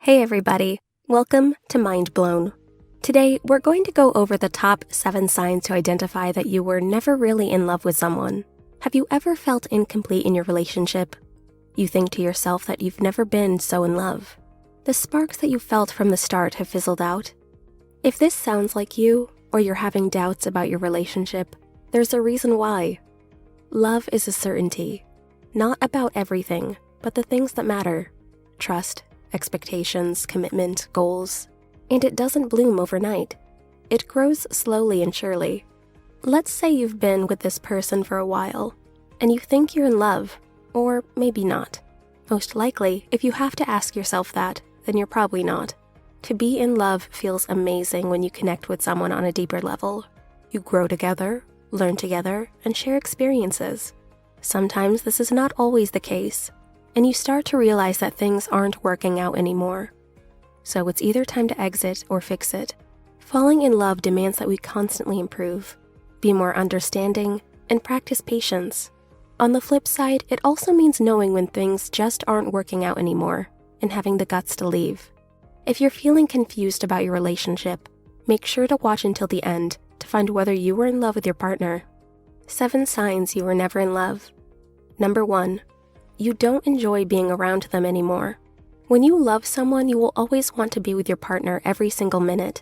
Hey everybody, welcome to Mind Blown. Today, we're going to go over the top 7 signs to identify that you were never really in love with someone. Have you ever felt incomplete in your relationship? You think to yourself that you've never been so in love. The sparks that you felt from the start have fizzled out. If this sounds like you, or you're having doubts about your relationship, there's a reason why. Love is a certainty. Not about everything, but the things that matter. Trust, expectations, commitment, goals. And it doesn't bloom overnight. It grows slowly and surely. Let's say you've been with this person for a while, and you think you're in love, or maybe not. Most likely, if you have to ask yourself that, then you're probably not. To be in love feels amazing when you connect with someone on a deeper level. You grow together, learn together, and share experiences. Sometimes this is not always the case, and you start to realize that things aren't working out anymore. So it's either time to exit or fix it. Falling in love demands that we constantly improve, be more understanding, and practice patience. On the flip side, it also means knowing when things just aren't working out anymore and having the guts to leave. If you're feeling confused about your relationship, make sure to watch until the end to find whether you were in love with your partner. 7 signs you were never in love. Number 1. You don't enjoy being around them anymore. When you love someone, you will always want to be with your partner every single minute.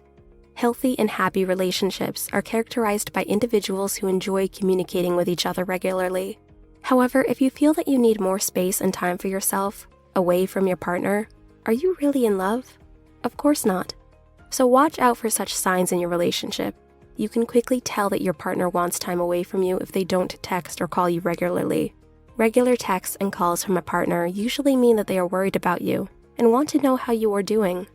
Healthy and happy relationships are characterized by individuals who enjoy communicating with each other regularly. However, if you feel that you need more space and time for yourself, away from your partner, are you really in love? Of course not. So watch out for such signs in your relationship. You can quickly tell that your partner wants time away from you if they don't text or call you regularly. Regular texts and calls from a partner usually mean that they are worried about you and want to know how you are doing.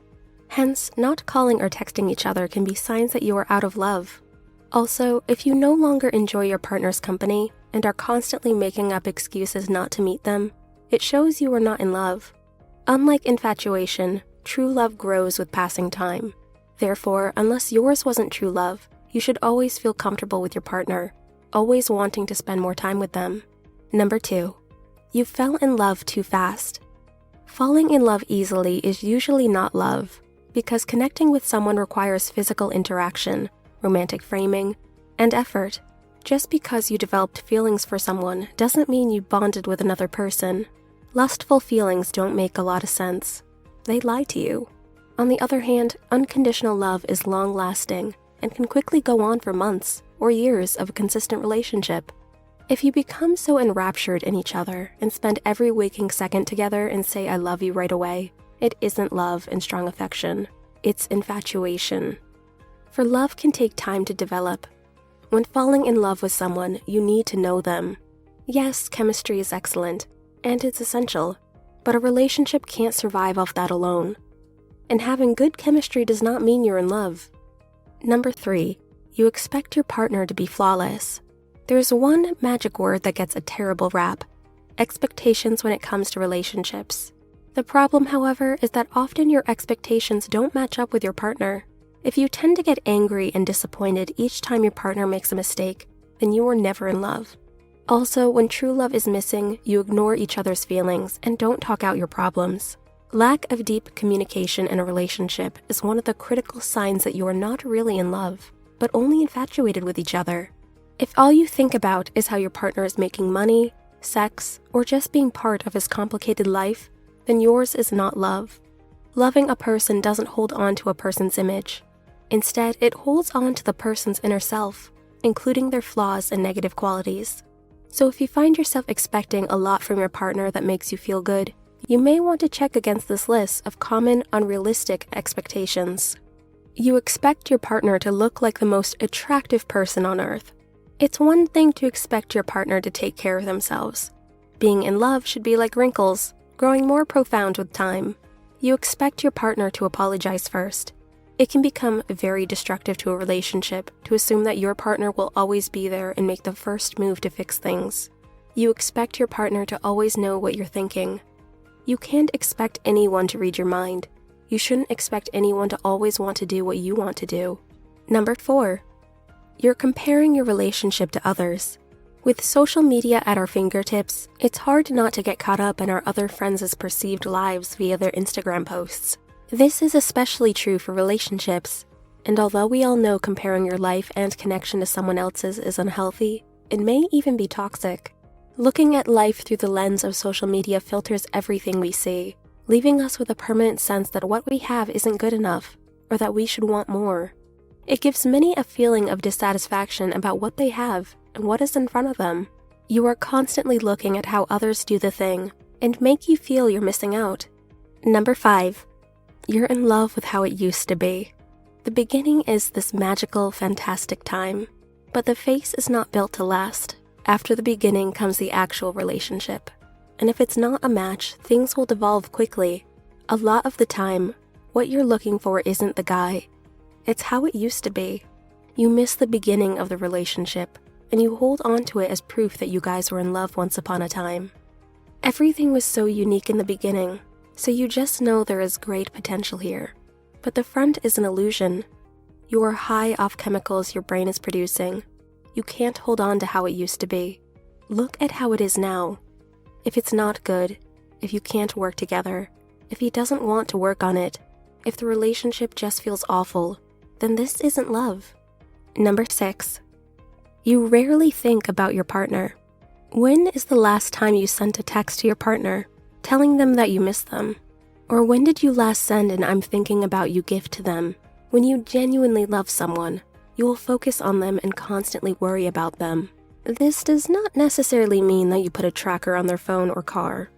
Hence, not calling or texting each other can be signs that you are out of love. Also, if you no longer enjoy your partner's company and are constantly making up excuses not to meet them, it shows you are not in love. Unlike infatuation, true love grows with passing time. Therefore, unless yours wasn't true love, you should always feel comfortable with your partner, always wanting to spend more time with them. Number 2. You fell in love too fast. Falling in love easily is usually not love, because connecting with someone requires physical interaction, romantic framing, and effort. Just because you developed feelings for someone doesn't mean you bonded with another person. Lustful feelings don't make a lot of sense. They lie to you. On the other hand, unconditional love is long-lasting and can quickly go on for months or years of a consistent relationship. If you become so enraptured in each other and spend every waking second together and say I love you right away, it isn't love and strong affection. It's infatuation. For love can take time to develop. When falling in love with someone, you need to know them. Yes, chemistry is excellent, and it's essential, but a relationship can't survive off that alone. And having good chemistry does not mean you're in love. Number 3. You expect your partner to be flawless. There's one magic word that gets a terrible rap: expectations when it comes to relationships. The problem, however, is that often your expectations don't match up with your partner. If you tend to get angry and disappointed each time your partner makes a mistake, then you are never in love. Also, when true love is missing, you ignore each other's feelings and don't talk out your problems. Lack of deep communication in a relationship is one of the critical signs that you are not really in love, but only infatuated with each other. If all you think about is how your partner is making money, sex, or just being part of his complicated life, then yours is not love. Loving a person doesn't hold on to a person's image. Instead, it holds on to the person's inner self, including their flaws and negative qualities. So if you find yourself expecting a lot from your partner that makes you feel good, you may want to check against this list of common, unrealistic expectations. You expect your partner to look like the most attractive person on earth. It's one thing to expect your partner to take care of themselves. Being in love should be like wrinkles, growing more profound with time. You expect your partner to apologize first. It can become very destructive to a relationship to assume that your partner will always be there and make the first move to fix things. You expect your partner to always know what you're thinking. You can't expect anyone to read your mind. You shouldn't expect anyone to always want to do what you want to do. Number 4. You're comparing your relationship to others. With social media at our fingertips, it's hard not to get caught up in our other friends' perceived lives via their Instagram posts. This is especially true for relationships, and although we all know comparing your life and connection to someone else's is unhealthy, it may even be toxic. Looking at life through the lens of social media filters everything we see, leaving us with a permanent sense that what we have isn't good enough, or that we should want more. It gives many a feeling of dissatisfaction about what they have and what is in front of them. You are constantly looking at how others do the thing, and make you feel you're missing out. Number 5. You're in love with how it used to be. The beginning is this magical, fantastic time, but the face is not built to last. After the beginning comes the actual relationship. And if it's not a match, things will devolve quickly. A lot of the time, what you're looking for isn't the guy. It's how it used to be. You miss the beginning of the relationship, and you hold on to it as proof that you guys were in love once upon a time. Everything was so unique in the beginning, so you just know there is great potential here. But the front is an illusion. You are high off chemicals your brain is producing. You can't hold on to how it used to be. Look at how it is now. If it's not good, if you can't work together, if he doesn't want to work on it, if the relationship just feels awful, then this isn't love. Number 6. You rarely think about your partner. When is the last time you sent a text to your partner, telling them that you miss them? Or when did you last send an "I'm thinking about you" gift to them? When you genuinely love someone, you will focus on them and constantly worry about them. This does not necessarily mean that you put a tracker on their phone or car.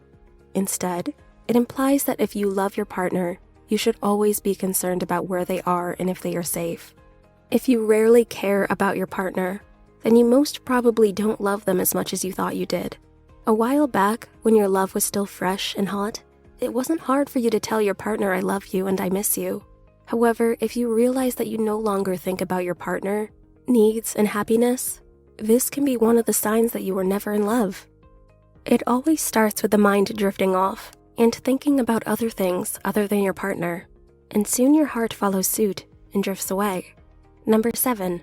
Instead, it implies that if you love your partner, you should always be concerned about where they are and if they are safe. If you rarely care about your partner, then you most probably don't love them as much as you thought you did. A while back, when your love was still fresh and hot, it wasn't hard for you to tell your partner "I love you" and "I miss you." However, if you realize that you no longer think about your partner, needs, and happiness, this can be one of the signs that you were never in love. It always starts with the mind drifting off and thinking about other things other than your partner, and soon your heart follows suit and drifts away. Number 7.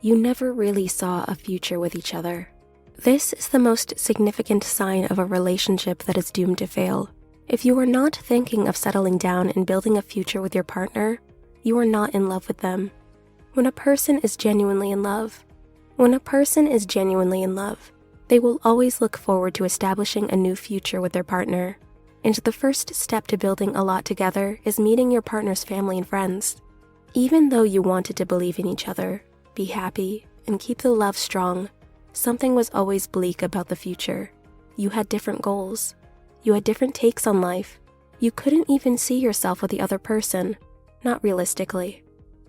You never really saw a future with each other. This is the most significant sign of a relationship that is doomed to fail. If you are not thinking of settling down and building a future with your partner, you are not in love with them. When a person is genuinely in love, they will always look forward to establishing a new future with their partner. And the first step to building a lot together is meeting your partner's family and friends. Even though you wanted to believe in each other, be happy, and keep the love strong, something was always bleak about the future. You had different goals. You had different takes on life. You couldn't even see yourself with the other person, not realistically.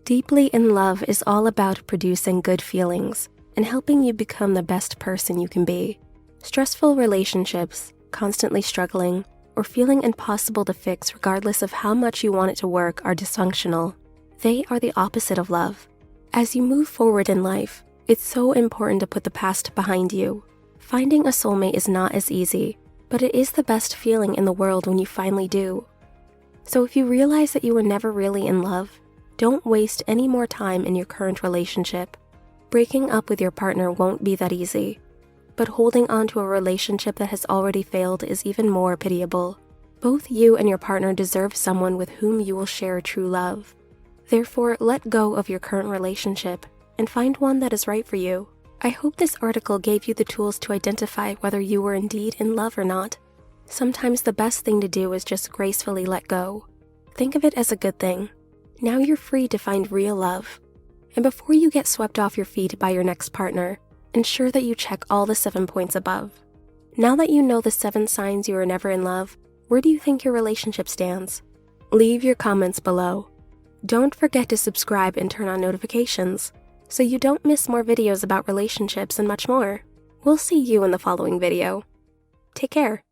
Deeply in love is all about producing good feelings and helping you become the best person you can be. Stressful relationships, constantly struggling, or feeling impossible to fix regardless of how much you want it to work are dysfunctional. They are the opposite of love. As you move forward in life, it's so important to put the past behind you. Finding a soulmate is not as easy, but it is the best feeling in the world when you finally do. So if you realize that you were never really in love, don't waste any more time in your current relationship. Breaking up with your partner won't be that easy, but holding on to a relationship that has already failed is even more pitiable. Both you and your partner deserve someone with whom you will share true love. Therefore, let go of your current relationship and find one that is right for you. I hope this article gave you the tools to identify whether you were indeed in love or not. Sometimes the best thing to do is just gracefully let go. Think of it as a good thing. Now you're free to find real love. And before you get swept off your feet by your next partner, ensure that you check all the 7 points above. Now that you know the 7 signs you are never in love, where do you think your relationship stands? Leave your comments below. Don't forget to subscribe and turn on notifications so you don't miss more videos about relationships and much more. We'll see you in the following video. Take care.